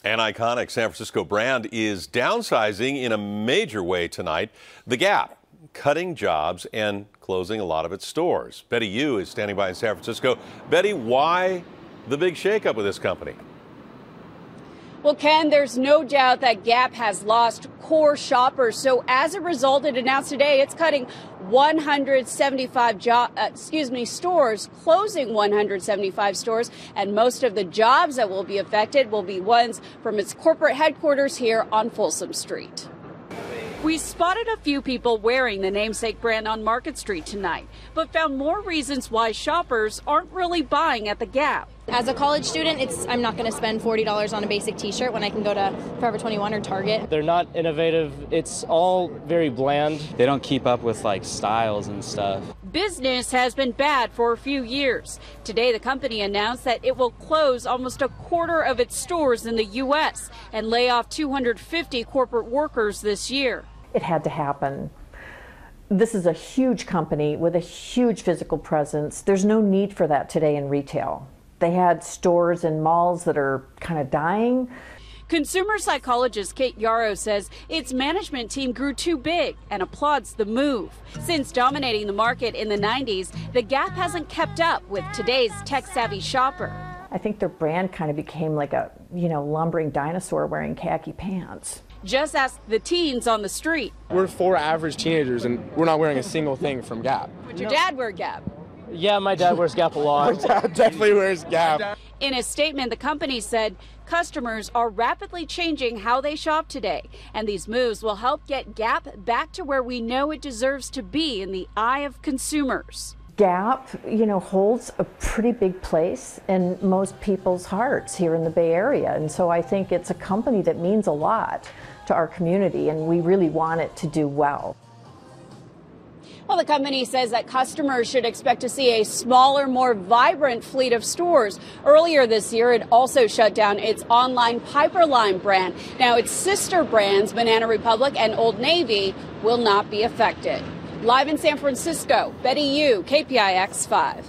An iconic San Francisco brand is downsizing in a major way tonight. The Gap, cutting jobs and closing a lot of its stores. Betty Yu is standing by in San Francisco. Betty, why the big shakeup with this company? Well, Ken, there's no doubt that Gap has lost core shoppers. So as a result, it announced today it's cutting 175 stores, closing 175 stores. And most of the jobs that will be affected will be ones from its corporate headquarters here on Folsom Street. We spotted a few people wearing the Namesake brand on Market Street tonight, but found more reasons why shoppers aren't really buying at the Gap. As a college student, I'm not going to spend $40 on a basic t-shirt when I can go to Forever 21 or Target. They're not innovative. It's all very bland. They don't keep up with styles and stuff. Business has been bad for a few years. Today, the company announced that it will close almost a quarter of its stores in the U.S. and lay off 250 corporate workers this year. It had to happen. This is a huge company with a huge physical presence. There's no need for that today in retail. They had stores and malls that are kind of dying. Consumer psychologist Kate Yarrow says its management team grew too big and applauds the move. Since dominating the market in the 90s, the Gap hasn't kept up with today's tech-savvy shopper. I think their brand kind of became like a, lumbering dinosaur wearing khaki pants. Just ask the teens on the street. We're 4 average teenagers and we're not wearing a single thing from Gap. Would your dad wear Gap? Yeah, my dad wears Gap a lot. My dad definitely wears Gap. In a statement, the company said customers are rapidly changing how they shop today, and these moves will help get Gap back to where we know it deserves to be in the eye of consumers. Gap, holds a pretty big place in most people's hearts here in the Bay Area, and so I think it's a company that means a lot to our community, and we really want it to do well. Well, the company says that customers should expect to see a smaller, more vibrant fleet of stores. Earlier this year, it also shut down its online Piperline brand. Now, its sister brands, Banana Republic and Old Navy, will not be affected. Live in San Francisco, Betty Yu, KPIX 5.